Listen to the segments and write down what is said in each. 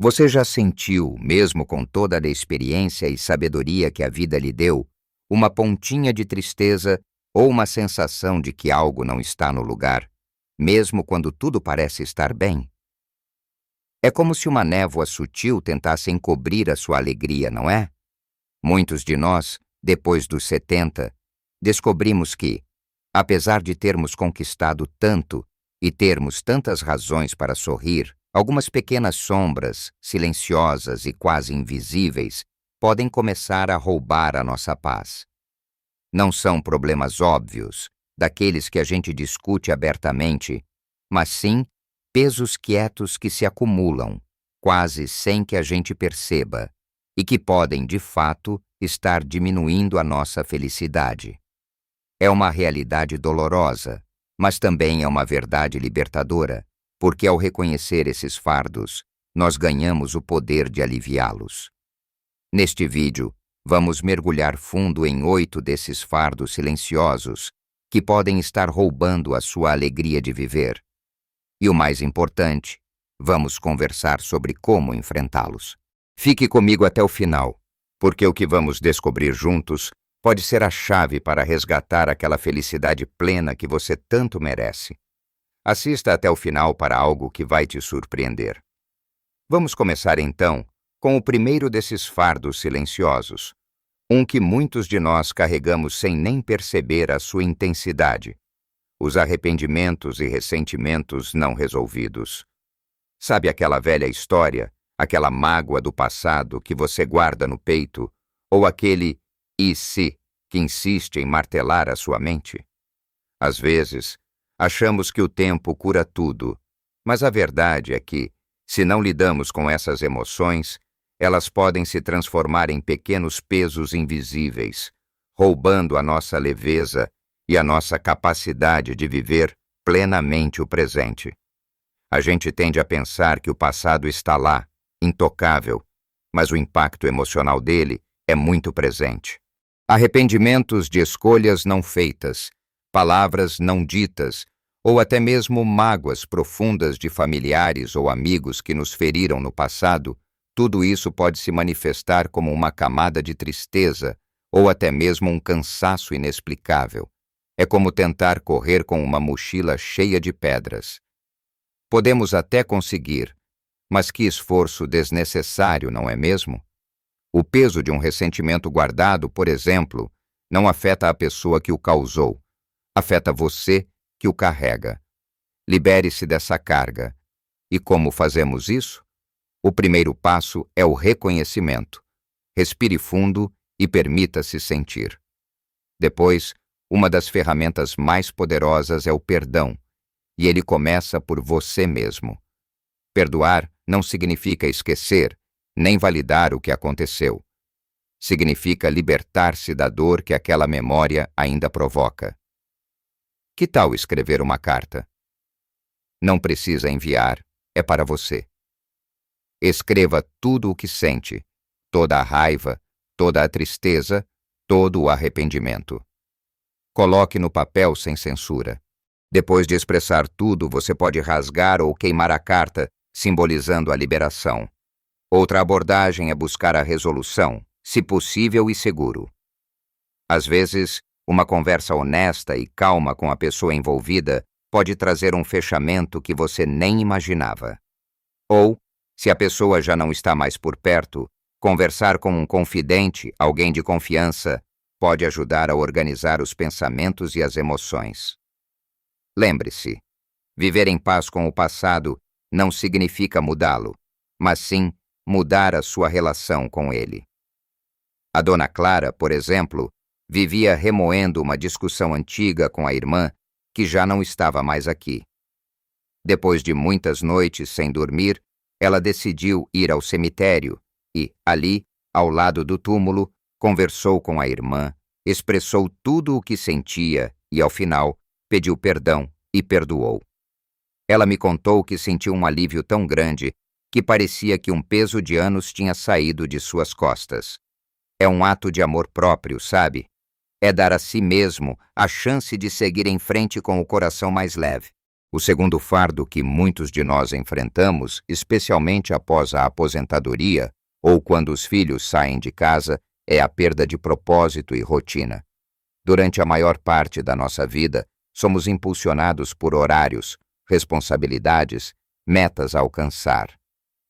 Você já sentiu, mesmo com toda a experiência e sabedoria que a vida lhe deu, uma pontinha de tristeza ou uma sensação de que algo não está no lugar, mesmo quando tudo parece estar bem? É como se uma névoa sutil tentasse encobrir a sua alegria, não é? Muitos de nós, depois dos 70, descobrimos que, apesar de termos conquistado tanto e termos tantas razões para sorrir, algumas pequenas sombras, silenciosas e quase invisíveis, podem começar a roubar a nossa paz. Não são problemas óbvios, daqueles que a gente discute abertamente, mas sim pesos quietos que se acumulam, quase sem que a gente perceba, e que podem, de fato, estar diminuindo a nossa felicidade. É uma realidade dolorosa, mas também é uma verdade libertadora, porque ao reconhecer esses fardos, nós ganhamos o poder de aliviá-los. Neste vídeo, vamos mergulhar fundo em 8 desses fardos silenciosos que podem estar roubando a sua alegria de viver. E o mais importante, vamos conversar sobre como enfrentá-los. Fique comigo até o final, porque o que vamos descobrir juntos pode ser a chave para resgatar aquela felicidade plena que você tanto merece. Assista até o final para algo que vai te surpreender. Vamos começar então com o primeiro desses fardos silenciosos, um que muitos de nós carregamos sem nem perceber a sua intensidade: os arrependimentos e ressentimentos não resolvidos. Sabe aquela velha história, aquela mágoa do passado que você guarda no peito, ou aquele "e se" que insiste em martelar a sua mente? Às vezes, achamos que o tempo cura tudo, mas a verdade é que, se não lidamos com essas emoções, elas podem se transformar em pequenos pesos invisíveis, roubando a nossa leveza e a nossa capacidade de viver plenamente o presente. A gente tende a pensar que o passado está lá, intocável, mas o impacto emocional dele é muito presente. Arrependimentos de escolhas não feitas, palavras não ditas, ou até mesmo mágoas profundas de familiares ou amigos que nos feriram no passado, tudo isso pode se manifestar como uma camada de tristeza ou até mesmo um cansaço inexplicável. É como tentar correr com uma mochila cheia de pedras. Podemos até conseguir, mas que esforço desnecessário, não é mesmo? O peso de um ressentimento guardado, por exemplo, não afeta a pessoa que o causou, afeta você que o carrega. Libere-se dessa carga. E como fazemos isso? O primeiro passo é o reconhecimento. Respire fundo e permita-se sentir. Depois, uma das ferramentas mais poderosas é o perdão, e ele começa por você mesmo. Perdoar não significa esquecer, nem validar o que aconteceu. Significa libertar-se da dor que aquela memória ainda provoca. Que tal escrever uma carta? Não precisa enviar, é para você. Escreva tudo o que sente, toda a raiva, toda a tristeza, todo o arrependimento. Coloque no papel sem censura. Depois de expressar tudo, você pode rasgar ou queimar a carta, simbolizando a liberação. Outra abordagem é buscar a resolução, se possível e seguro. Às vezes, uma conversa honesta e calma com a pessoa envolvida pode trazer um fechamento que você nem imaginava. Ou, se a pessoa já não está mais por perto, conversar com um confidente, alguém de confiança, pode ajudar a organizar os pensamentos e as emoções. Lembre-se, viver em paz com o passado não significa mudá-lo, mas sim mudar a sua relação com ele. A Dona Clara, por exemplo, vivia remoendo uma discussão antiga com a irmã que já não estava mais aqui. Depois de muitas noites sem dormir, ela decidiu ir ao cemitério e, ali, ao lado do túmulo, conversou com a irmã, expressou tudo o que sentia e, ao final, pediu perdão e perdoou. Ela me contou que sentiu um alívio tão grande que parecia que um peso de anos tinha saído de suas costas. É um ato de amor próprio, sabe? É dar a si mesmo a chance de seguir em frente com o coração mais leve. O segundo fardo que muitos de nós enfrentamos, especialmente após a aposentadoria ou quando os filhos saem de casa, é a perda de propósito e rotina. Durante a maior parte da nossa vida, somos impulsionados por horários, responsabilidades, metas a alcançar.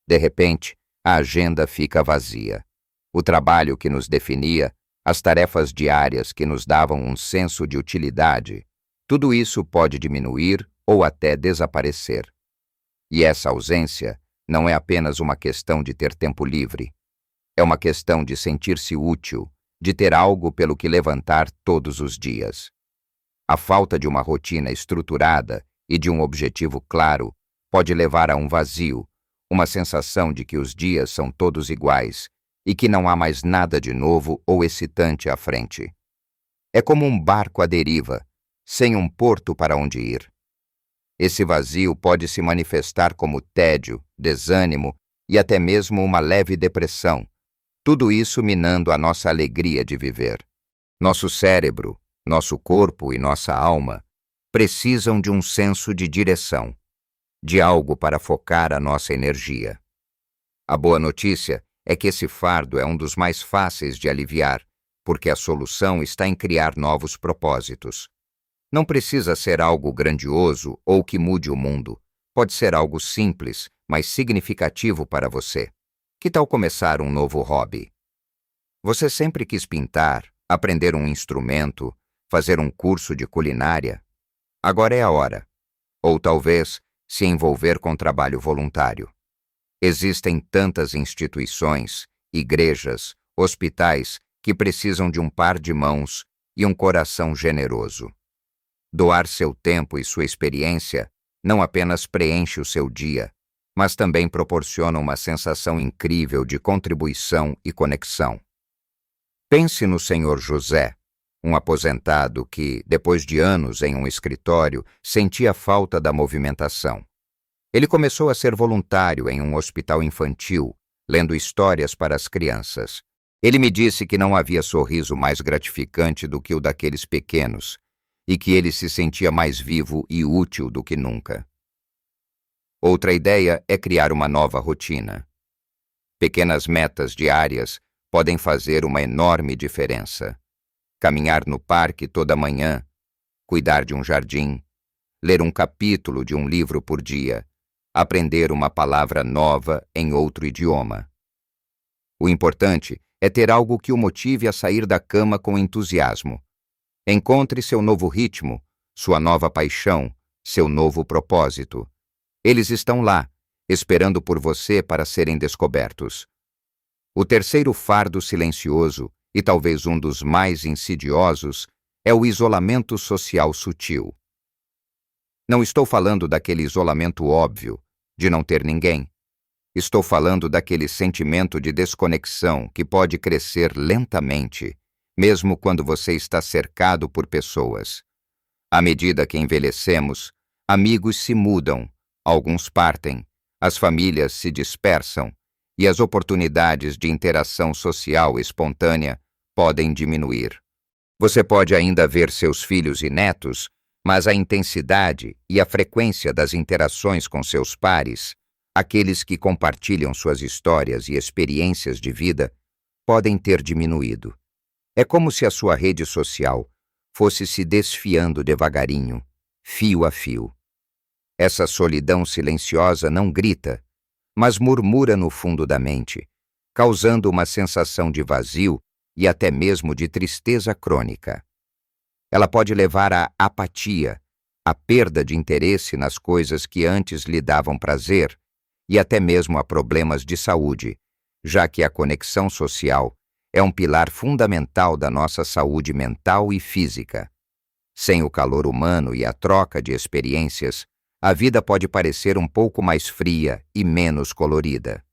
De repente, a agenda fica vazia. O trabalho que nos definia, as tarefas diárias que nos davam um senso de utilidade, tudo isso pode diminuir ou até desaparecer. E essa ausência não é apenas uma questão de ter tempo livre. É uma questão de sentir-se útil, de ter algo pelo que levantar todos os dias. A falta de uma rotina estruturada e de um objetivo claro pode levar a um vazio, uma sensação de que os dias são todos iguais e que não há mais nada de novo ou excitante à frente. É como um barco à deriva, sem um porto para onde ir. Esse vazio pode se manifestar como tédio, desânimo e até mesmo uma leve depressão, tudo isso minando a nossa alegria de viver. Nosso cérebro, nosso corpo e nossa alma precisam de um senso de direção, de algo para focar a nossa energia. A boa notícia é que esse fardo é um dos mais fáceis de aliviar, porque a solução está em criar novos propósitos. Não precisa ser algo grandioso ou que mude o mundo. Pode ser algo simples, mas significativo para você. Que tal começar um novo hobby? Você sempre quis pintar, aprender um instrumento, fazer um curso de culinária? Agora é a hora. Ou talvez se envolver com trabalho voluntário. Existem tantas instituições, igrejas, hospitais que precisam de um par de mãos e um coração generoso. Doar seu tempo e sua experiência não apenas preenche o seu dia, mas também proporciona uma sensação incrível de contribuição e conexão. Pense no Sr. José, um aposentado que, depois de anos em um escritório, sentia falta da movimentação. Ele começou a ser voluntário em um hospital infantil, lendo histórias para as crianças. Ele me disse que não havia sorriso mais gratificante do que o daqueles pequenos, e que ele se sentia mais vivo e útil do que nunca. Outra ideia é criar uma nova rotina. Pequenas metas diárias podem fazer uma enorme diferença. Caminhar no parque toda manhã, cuidar de um jardim, ler um capítulo de um livro por dia, aprender uma palavra nova em outro idioma. O importante é ter algo que o motive a sair da cama com entusiasmo. Encontre seu novo ritmo, sua nova paixão, seu novo propósito. Eles estão lá, esperando por você para serem descobertos. O terceiro fardo silencioso, e talvez um dos mais insidiosos, é o isolamento social sutil. Não estou falando daquele isolamento óbvio, de não ter ninguém. Estou falando daquele sentimento de desconexão que pode crescer lentamente, mesmo quando você está cercado por pessoas. À medida que envelhecemos, amigos se mudam, alguns partem, as famílias se dispersam e as oportunidades de interação social espontânea podem diminuir. Você pode ainda ver seus filhos e netos, mas a intensidade e a frequência das interações com seus pares, aqueles que compartilham suas histórias e experiências de vida, podem ter diminuído. É como se a sua rede social fosse se desfiando devagarinho, fio a fio. Essa solidão silenciosa não grita, mas murmura no fundo da mente, causando uma sensação de vazio e até mesmo de tristeza crônica. Ela pode levar à apatia, à perda de interesse nas coisas que antes lhe davam prazer e até mesmo a problemas de saúde, já que a conexão social é um pilar fundamental da nossa saúde mental e física. Sem o calor humano e a troca de experiências, a vida pode parecer um pouco mais fria e menos colorida.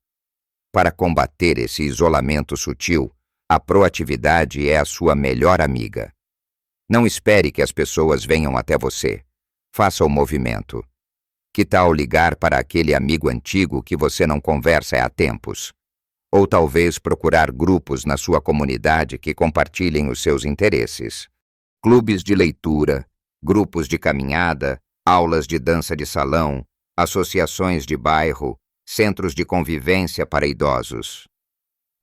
Para combater esse isolamento sutil, a proatividade é a sua melhor amiga. Não espere que as pessoas venham até você. Faça o movimento. Que tal ligar para aquele amigo antigo que você não conversa há tempos? Ou talvez procurar grupos na sua comunidade que compartilhem os seus interesses. Clubes de leitura, grupos de caminhada, aulas de dança de salão, associações de bairro, centros de convivência para idosos.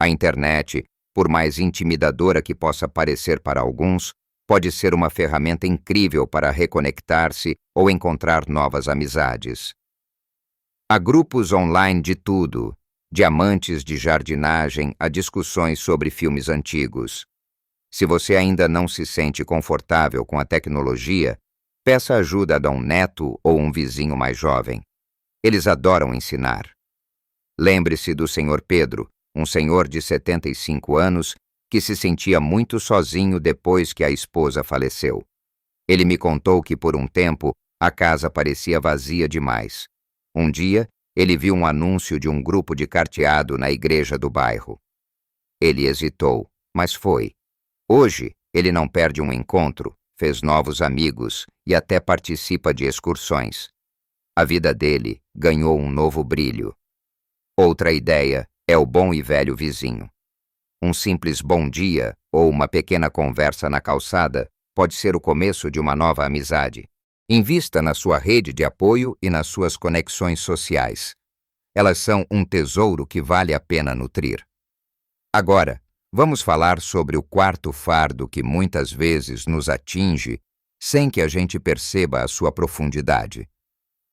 A internet, por mais intimidadora que possa parecer para alguns, pode ser uma ferramenta incrível para reconectar-se ou encontrar novas amizades. Há grupos online de tudo, de amantes de jardinagem a discussões sobre filmes antigos. Se você ainda não se sente confortável com a tecnologia, peça ajuda a um neto ou um vizinho mais jovem. Eles adoram ensinar. Lembre-se do Sr. Pedro, um senhor de 75 anos que se sentia muito sozinho depois que a esposa faleceu. Ele me contou que por um tempo a casa parecia vazia demais. Um dia, ele viu um anúncio de um grupo de carteado na igreja do bairro. Ele hesitou, mas foi. Hoje, ele não perde um encontro, fez novos amigos e até participa de excursões. A vida dele ganhou um novo brilho. Outra ideia é o bom e velho vizinho. Um simples bom dia ou uma pequena conversa na calçada pode ser o começo de uma nova amizade. Invista na sua rede de apoio e nas suas conexões sociais. Elas são um tesouro que vale a pena nutrir. Agora, vamos falar sobre o quarto fardo que muitas vezes nos atinge sem que a gente perceba a sua profundidade.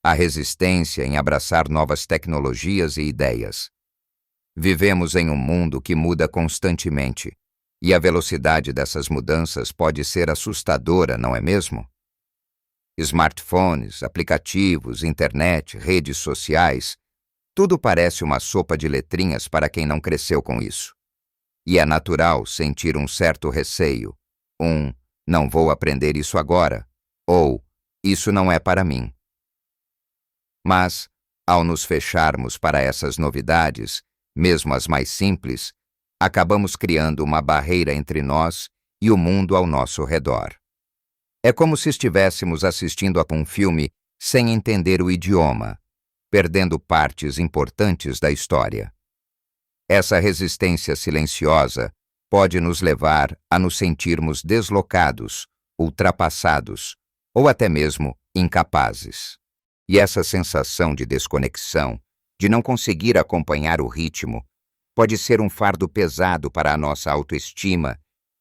A resistência em abraçar novas tecnologias e ideias. Vivemos em um mundo que muda constantemente, e a velocidade dessas mudanças pode ser assustadora, não é mesmo? Smartphones, aplicativos, internet, redes sociais, tudo parece uma sopa de letrinhas para quem não cresceu com isso. E é natural sentir um certo receio, não vou aprender isso agora, ou isso não é para mim. Mas, ao nos fecharmos para essas novidades, mesmo as mais simples, acabamos criando uma barreira entre nós e o mundo ao nosso redor. É como se estivéssemos assistindo a um filme sem entender o idioma, perdendo partes importantes da história. Essa resistência silenciosa pode nos levar a nos sentirmos deslocados, ultrapassados ou até mesmo incapazes. E essa sensação de desconexão, de não conseguir acompanhar o ritmo, pode ser um fardo pesado para a nossa autoestima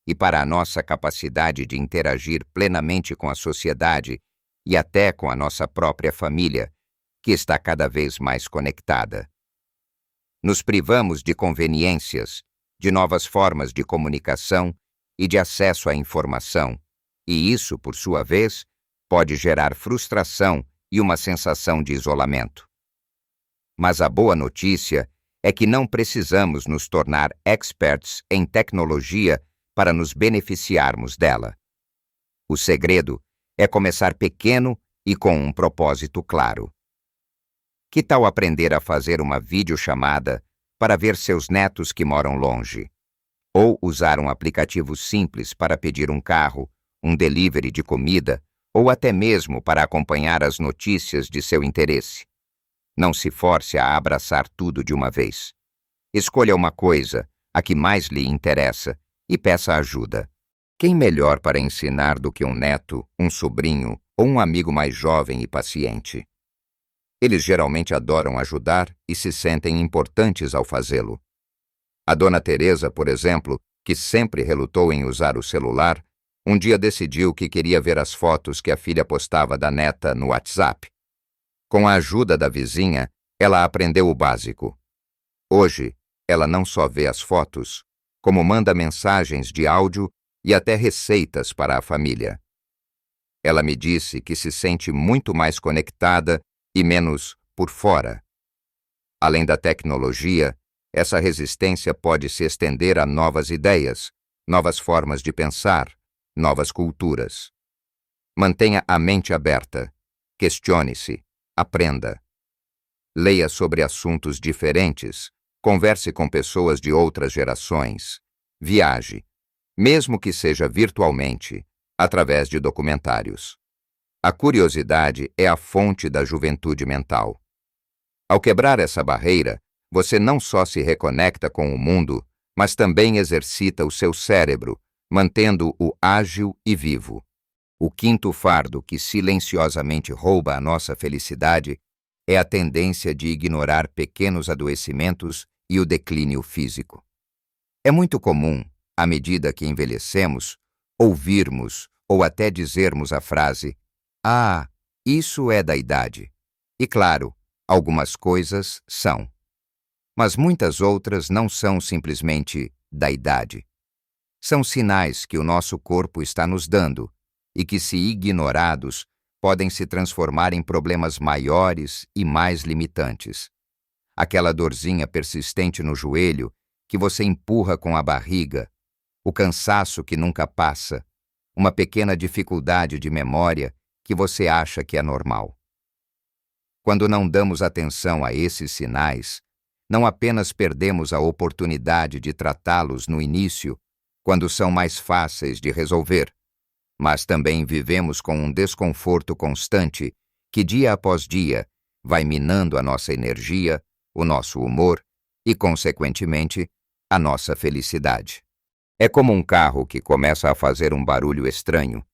e para a nossa capacidade de interagir plenamente com a sociedade e até com a nossa própria família, que está cada vez mais conectada. Nos privamos de conveniências, de novas formas de comunicação e de acesso à informação, e isso, por sua vez, pode gerar frustração e uma sensação de isolamento. Mas a boa notícia é que não precisamos nos tornar experts em tecnologia para nos beneficiarmos dela. O segredo é começar pequeno e com um propósito claro. Que tal aprender a fazer uma videochamada para ver seus netos que moram longe? Ou usar um aplicativo simples para pedir um carro, um delivery de comida, ou até mesmo para acompanhar as notícias de seu interesse? Não se force a abraçar tudo de uma vez. Escolha uma coisa, a que mais lhe interessa, e peça ajuda. Quem melhor para ensinar do que um neto, um sobrinho ou um amigo mais jovem e paciente? Eles geralmente adoram ajudar e se sentem importantes ao fazê-lo. A Dona Teresa, por exemplo, que sempre relutou em usar o celular, um dia decidiu que queria ver as fotos que a filha postava da neta no WhatsApp. Com a ajuda da vizinha, ela aprendeu o básico. Hoje, ela não só vê as fotos, como manda mensagens de áudio e até receitas para a família. Ela me disse que se sente muito mais conectada e menos por fora. Além da tecnologia, essa resistência pode se estender a novas ideias, novas formas de pensar, novas culturas. Mantenha a mente aberta, questione-se, aprenda. Leia sobre assuntos diferentes, converse com pessoas de outras gerações, viaje, mesmo que seja virtualmente, através de documentários. A curiosidade é a fonte da juventude mental. Ao quebrar essa barreira, você não só se reconecta com o mundo, mas também exercita o seu cérebro, mantendo-o ágil e vivo. O quinto fardo que silenciosamente rouba a nossa felicidade é a tendência de ignorar pequenos adoecimentos e o declínio físico. É muito comum, à medida que envelhecemos, ouvirmos ou até dizermos a frase: "Ah, isso é da idade." E claro, algumas coisas são. Mas muitas outras não são simplesmente da idade. São sinais que o nosso corpo está nos dando e que, se ignorados, podem se transformar em problemas maiores e mais limitantes. Aquela dorzinha persistente no joelho que você empurra com a barriga, o cansaço que nunca passa, uma pequena dificuldade de memória que você acha que é normal. Quando não damos atenção a esses sinais, não apenas perdemos a oportunidade de tratá-los no início, quando são mais fáceis de resolver, mas também vivemos com um desconforto constante que, dia após dia, vai minando a nossa energia, o nosso humor e, consequentemente, a nossa felicidade. É como um carro que começa a fazer um barulho estranho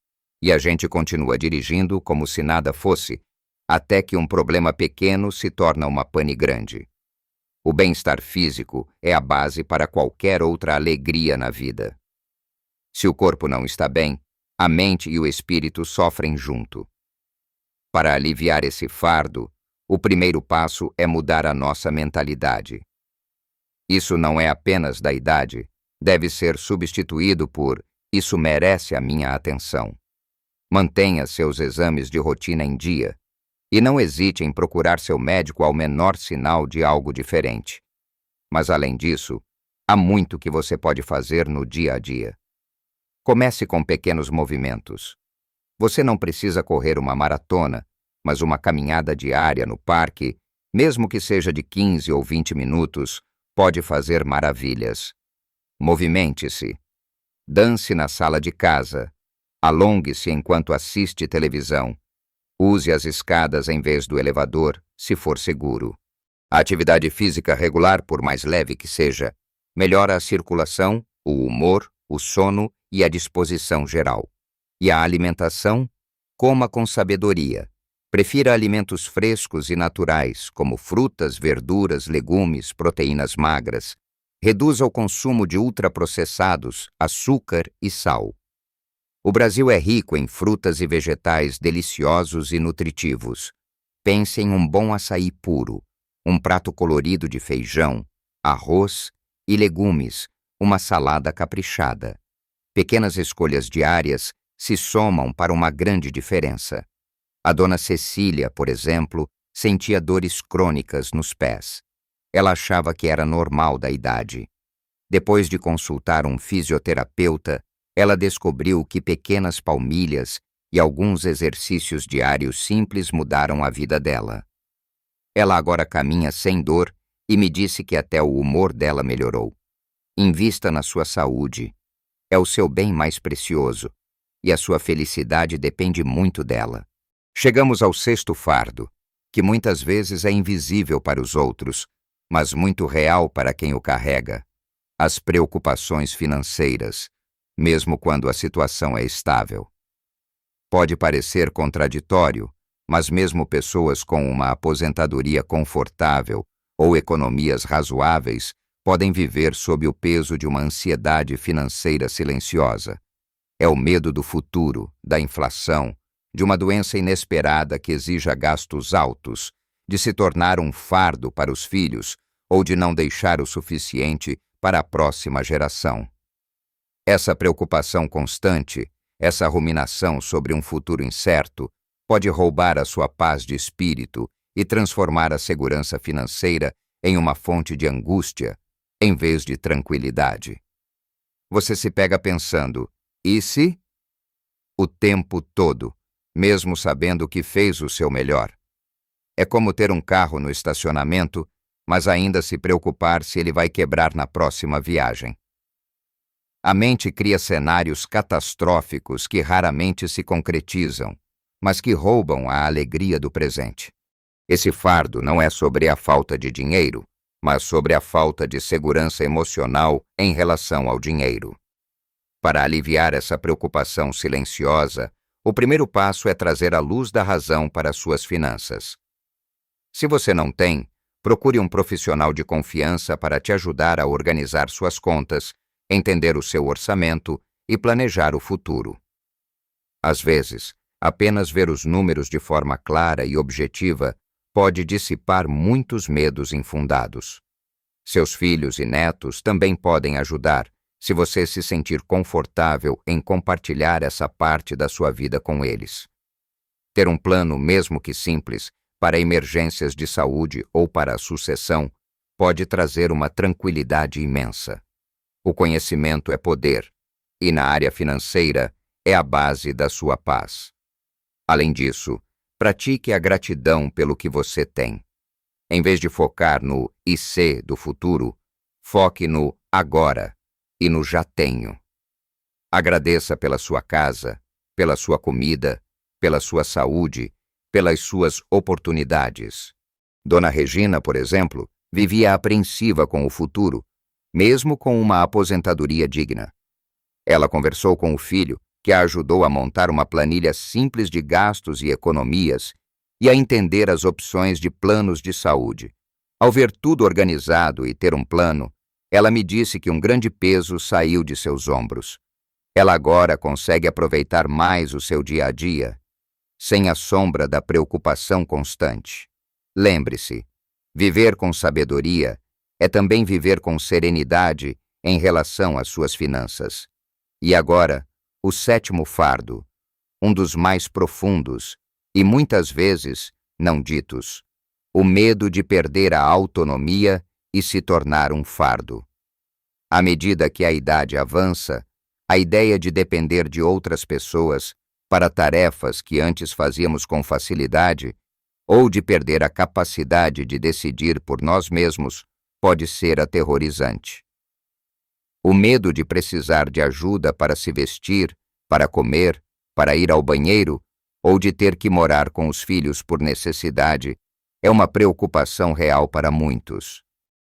e a gente continua dirigindo como se nada fosse, até que um problema pequeno se torna uma pane grande. O bem-estar físico é a base para qualquer outra alegria na vida. Se o corpo não está bem, a mente e o espírito sofrem junto. Para aliviar esse fardo, o primeiro passo é mudar a nossa mentalidade. Isso não é apenas da idade, deve ser substituído por "isso merece a minha atenção." Mantenha seus exames de rotina em dia e não hesite em procurar seu médico ao menor sinal de algo diferente. Mas, além disso, há muito que você pode fazer no dia a dia. Comece com pequenos movimentos. Você não precisa correr uma maratona, mas uma caminhada diária no parque, mesmo que seja de 15 ou 20 minutos, pode fazer maravilhas. Movimente-se. Dance na sala de casa. Alongue-se enquanto assiste televisão. Use as escadas em vez do elevador, se for seguro. A atividade física regular, por mais leve que seja, melhora a circulação, o humor, o sono e a disposição geral. E a alimentação? Coma com sabedoria. Prefira alimentos frescos e naturais, como frutas, verduras, legumes, proteínas magras. Reduza o consumo de ultraprocessados, açúcar e sal. O Brasil é rico em frutas e vegetais deliciosos e nutritivos. Pense em um bom açaí puro, um prato colorido de feijão, arroz e legumes, uma salada caprichada. Pequenas escolhas diárias se somam para uma grande diferença. A dona Cecília, por exemplo, sentia dores crônicas nos pés. Ela achava que era normal da idade. Depois de consultar um fisioterapeuta, ela descobriu que pequenas palmilhas e alguns exercícios diários simples mudaram a vida dela. Ela agora caminha sem dor e me disse que até o humor dela melhorou. Invista na sua saúde. É o seu bem mais precioso, e a sua felicidade depende muito dela. Chegamos ao sexto fardo, que muitas vezes é invisível para os outros, mas muito real para quem o carrega: as preocupações financeiras, mesmo quando a situação é estável. Pode parecer contraditório, mas mesmo pessoas com uma aposentadoria confortável ou economias razoáveis podem viver sob o peso de uma ansiedade financeira silenciosa. É o medo do futuro, da inflação, de uma doença inesperada que exija gastos altos, de se tornar um fardo para os filhos ou de não deixar o suficiente para a próxima geração. Essa preocupação constante, essa ruminação sobre um futuro incerto, pode roubar a sua paz de espírito e transformar a segurança financeira em uma fonte de angústia, em vez de tranquilidade. Você se pega pensando: e se? O tempo todo, mesmo sabendo que fez o seu melhor. É como ter um carro no estacionamento, mas ainda se preocupar se ele vai quebrar na próxima viagem. A mente cria cenários catastróficos que raramente se concretizam, mas que roubam a alegria do presente. Esse fardo não é sobre a falta de dinheiro, mas sobre a falta de segurança emocional em relação ao dinheiro. Para aliviar essa preocupação silenciosa, o primeiro passo é trazer a luz da razão para as suas finanças. Se você não tem, procure um profissional de confiança para te ajudar a organizar suas contas, entender o seu orçamento e planejar o futuro. Às vezes, apenas ver os números de forma clara e objetiva pode dissipar muitos medos infundados. Seus filhos e netos também podem ajudar, se você se sentir confortável em compartilhar essa parte da sua vida com eles. Ter um plano, mesmo que simples, para emergências de saúde ou para a sucessão, pode trazer uma tranquilidade imensa. O conhecimento é poder, e na área financeira é a base da sua paz. Além disso, pratique a gratidão pelo que você tem. Em vez de focar no "e se" do futuro, foque no agora e no já tenho. Agradeça pela sua casa, pela sua comida, pela sua saúde, pelas suas oportunidades. Dona Regina, por exemplo, vivia apreensiva com o futuro, mesmo com uma aposentadoria digna. Ela conversou com o filho, que a ajudou a montar uma planilha simples de gastos e economias e a entender as opções de planos de saúde. Ao ver tudo organizado e ter um plano, ela me disse que um grande peso saiu de seus ombros. Ela agora consegue aproveitar mais o seu dia a dia, sem a sombra da preocupação constante. Lembre-se, viver com sabedoria é também viver com serenidade em relação às suas finanças. E agora, o sétimo fardo, um dos mais profundos e muitas vezes não ditos, o medo de perder a autonomia e se tornar um fardo. À medida que a idade avança, a ideia de depender de outras pessoas para tarefas que antes fazíamos com facilidade, ou de perder a capacidade de decidir por nós mesmos, pode ser aterrorizante. O medo de precisar de ajuda para se vestir, para comer, para ir ao banheiro, ou de ter que morar com os filhos por necessidade, é uma preocupação real para muitos.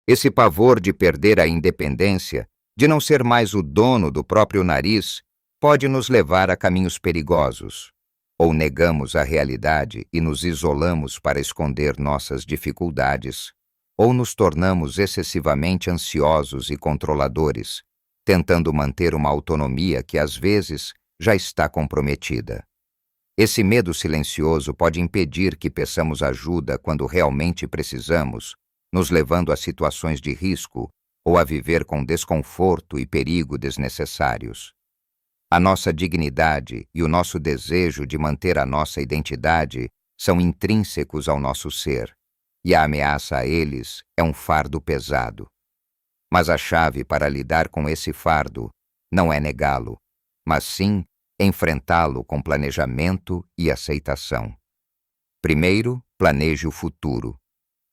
Esse pavor de perder a independência, de não ser mais o dono do próprio nariz, pode nos levar a caminhos perigosos. Ou negamos a realidade e nos isolamos para esconder nossas dificuldades, ou nos tornamos excessivamente ansiosos e controladores, tentando manter uma autonomia que às vezes já está comprometida. Esse medo silencioso pode impedir que peçamos ajuda quando realmente precisamos, nos levando a situações de risco ou a viver com desconforto e perigo desnecessários. A nossa dignidade e o nosso desejo de manter a nossa identidade são intrínsecos ao nosso ser, e a ameaça a eles é um fardo pesado. Mas a chave para lidar com esse fardo não é negá-lo, mas sim enfrentá-lo com planejamento e aceitação. Primeiro, planeje o futuro.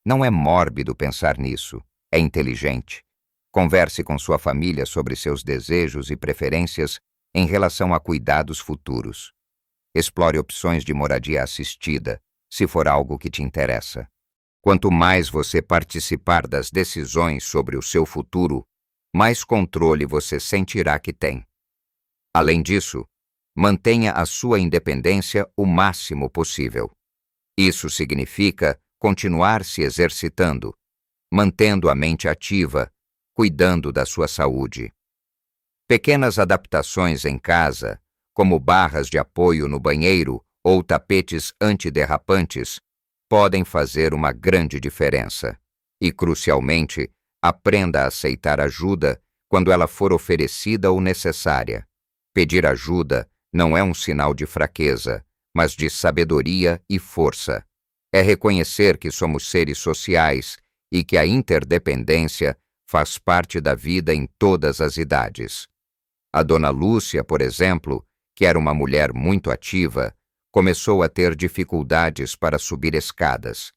Não é mórbido pensar nisso, é inteligente. Converse com sua família sobre seus desejos e preferências em relação a cuidados futuros. Explore opções de moradia assistida, se for algo que te interessa. Quanto mais você participar das decisões sobre o seu futuro, mais controle você sentirá que tem. Além disso, mantenha a sua independência o máximo possível. Isso significa continuar se exercitando, mantendo a mente ativa, cuidando da sua saúde. Pequenas adaptações em casa, como barras de apoio no banheiro ou tapetes antiderrapantes, podem fazer uma grande diferença. E, crucialmente, aprenda a aceitar ajuda quando ela for oferecida ou necessária. Pedir ajuda não é um sinal de fraqueza, mas de sabedoria e força. É reconhecer que somos seres sociais e que a interdependência faz parte da vida em todas as idades. A dona Lúcia, por exemplo, que era uma mulher muito ativa, começou a ter dificuldades para subir escadas.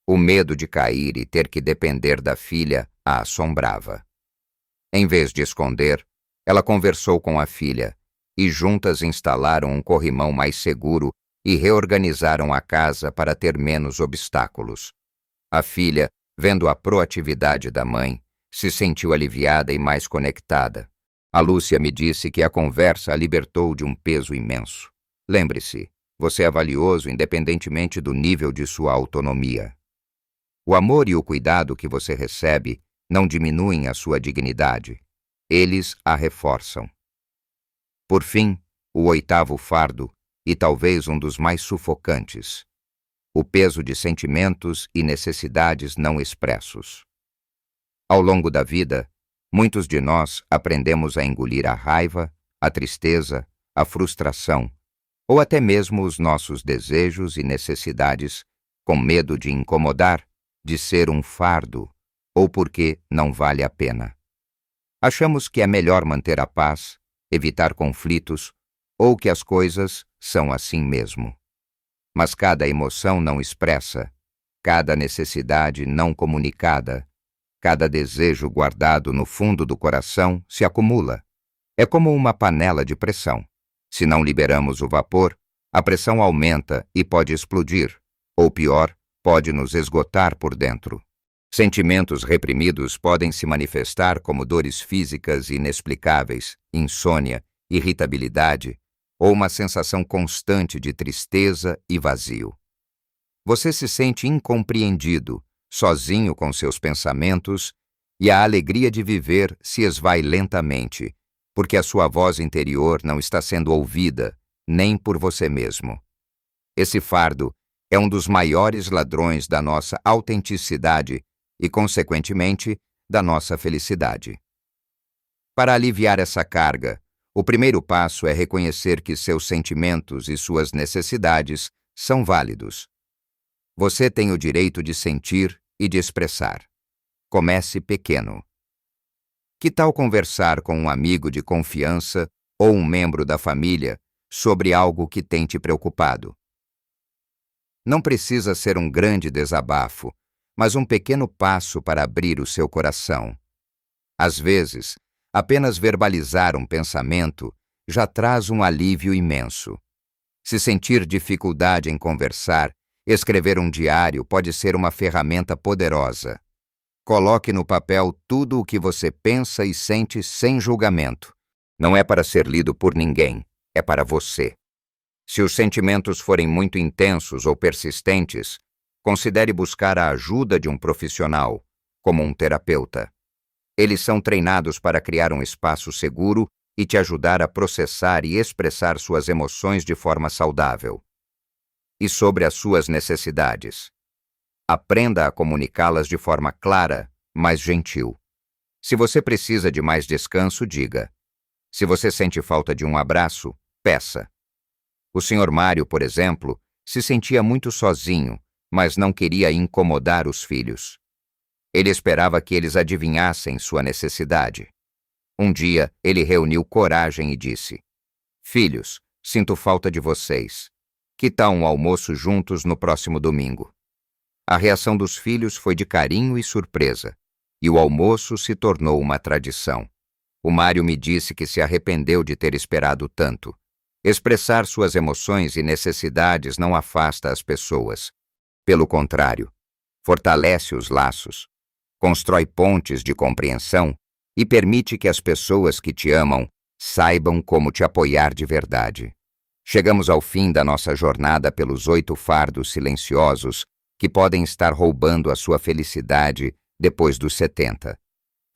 O medo de cair e ter que depender da filha a assombrava. Em vez de esconder, ela conversou com a filha e juntas instalaram um corrimão mais seguro e reorganizaram a casa para ter menos obstáculos. A filha, vendo a proatividade da mãe, se sentiu aliviada e mais conectada. A Lúcia me disse que a conversa a libertou de um peso imenso. Lembre-se, você é valioso independentemente do nível de sua autonomia. O amor e o cuidado que você recebe não diminuem a sua dignidade. Eles a reforçam. Por fim, o oitavo fardo, e talvez um dos mais sufocantes: o peso de sentimentos e necessidades não expressos. Ao longo da vida, muitos de nós aprendemos a engolir a raiva, a tristeza, a frustração, ou até mesmo os nossos desejos e necessidades, com medo de incomodar, de ser um fardo, ou porque não vale a pena. Achamos que é melhor manter a paz, evitar conflitos, ou que as coisas são assim mesmo. Mas cada emoção não expressa, cada necessidade não comunicada, cada desejo guardado no fundo do coração se acumula. É como uma panela de pressão. Se não liberamos o vapor, a pressão aumenta e pode explodir, ou pior, pode nos esgotar por dentro. Sentimentos reprimidos podem se manifestar como dores físicas inexplicáveis, insônia, irritabilidade, ou uma sensação constante de tristeza e vazio. Você se sente incompreendido, sozinho com seus pensamentos, e a alegria de viver se esvai lentamente, porque a sua voz interior não está sendo ouvida, nem por você mesmo. Esse fardo é um dos maiores ladrões da nossa autenticidade e, consequentemente, da nossa felicidade. Para aliviar essa carga, o primeiro passo é reconhecer que seus sentimentos e suas necessidades são válidos. Você tem o direito de sentir e de expressar. Comece pequeno. Que tal conversar com um amigo de confiança ou um membro da família sobre algo que tem te preocupado? Não precisa ser um grande desabafo, mas um pequeno passo para abrir o seu coração. Às vezes, apenas verbalizar um pensamento já traz um alívio imenso. Se sentir dificuldade em conversar, escrever um diário pode ser uma ferramenta poderosa. Coloque no papel tudo o que você pensa e sente sem julgamento. Não é para ser lido por ninguém, é para você. Se os sentimentos forem muito intensos ou persistentes, considere buscar a ajuda de um profissional, como um terapeuta. Eles são treinados para criar um espaço seguro e te ajudar a processar e expressar suas emoções de forma saudável. E sobre as suas necessidades. Aprenda a comunicá-las de forma clara, mas gentil. Se você precisa de mais descanso, diga. Se você sente falta de um abraço, peça. O Sr. Mário, por exemplo, se sentia muito sozinho, mas não queria incomodar os filhos. Ele esperava que eles adivinhassem sua necessidade. Um dia, ele reuniu coragem e disse: "Filhos, sinto falta de vocês. Que tal um almoço juntos no próximo domingo?" A reação dos filhos foi de carinho e surpresa, e o almoço se tornou uma tradição. O Mário me disse que se arrependeu de ter esperado tanto. Expressar suas emoções e necessidades não afasta as pessoas. Pelo contrário, fortalece os laços, constrói pontes de compreensão e permite que as pessoas que te amam saibam como te apoiar de verdade. Chegamos ao fim da nossa jornada pelos 8 fardos silenciosos que podem estar roubando a sua felicidade depois dos 70.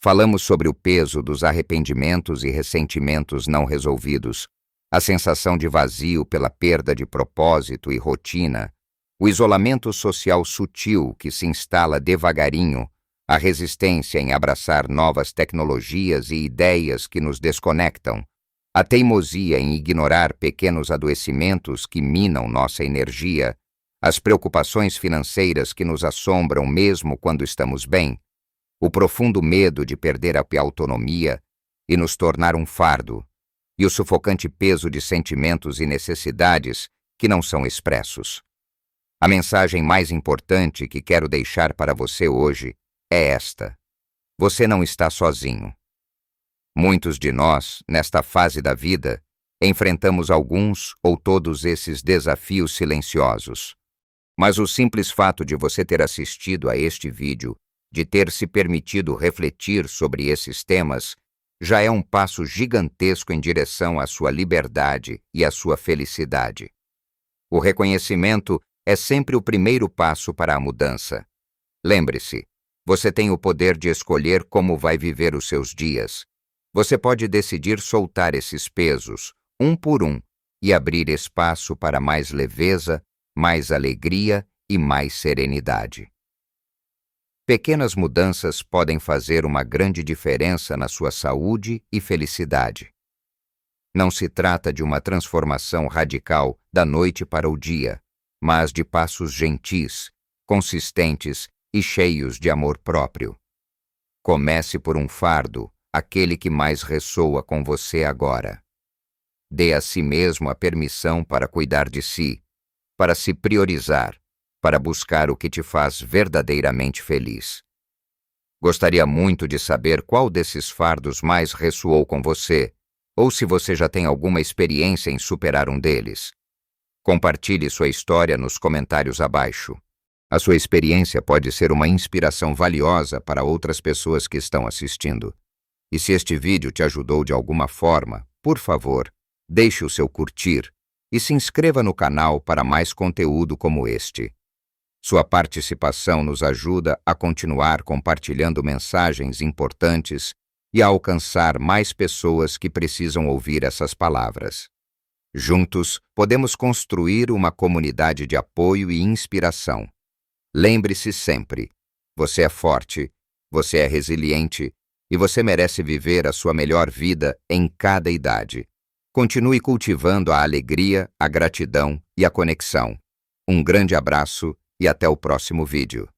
Falamos sobre o peso dos arrependimentos e ressentimentos não resolvidos, a sensação de vazio pela perda de propósito e rotina, o isolamento social sutil que se instala devagarinho, a resistência em abraçar novas tecnologias e ideias que nos desconectam, a teimosia em ignorar pequenos adoecimentos que minam nossa energia, as preocupações financeiras que nos assombram mesmo quando estamos bem, o profundo medo de perder a autonomia e nos tornar um fardo, e o sufocante peso de sentimentos e necessidades que não são expressos. A mensagem mais importante que quero deixar para você hoje é esta: você não está sozinho. Muitos de nós, nesta fase da vida, enfrentamos alguns ou todos esses desafios silenciosos. Mas o simples fato de você ter assistido a este vídeo, de ter se permitido refletir sobre esses temas, já é um passo gigantesco em direção à sua liberdade e à sua felicidade. O reconhecimento é sempre o primeiro passo para a mudança. Lembre-se, você tem o poder de escolher como vai viver os seus dias. Você pode decidir soltar esses pesos, um por um, e abrir espaço para mais leveza, mais alegria e mais serenidade. Pequenas mudanças podem fazer uma grande diferença na sua saúde e felicidade. Não se trata de uma transformação radical da noite para o dia, mas de passos gentis, consistentes e cheios de amor próprio. Comece por um fardo, aquele que mais ressoa com você agora. Dê a si mesmo a permissão para cuidar de si, para se priorizar, para buscar o que te faz verdadeiramente feliz. Gostaria muito de saber qual desses fardos mais ressoou com você, ou se você já tem alguma experiência em superar um deles. Compartilhe sua história nos comentários abaixo. A sua experiência pode ser uma inspiração valiosa para outras pessoas que estão assistindo. E se este vídeo te ajudou de alguma forma, por favor, deixe o seu curtir e se inscreva no canal para mais conteúdo como este. Sua participação nos ajuda a continuar compartilhando mensagens importantes e a alcançar mais pessoas que precisam ouvir essas palavras. Juntos, podemos construir uma comunidade de apoio e inspiração. Lembre-se sempre, você é forte, você é resiliente e você merece viver a sua melhor vida em cada idade. Continue cultivando a alegria, a gratidão e a conexão. Um grande abraço e até o próximo vídeo.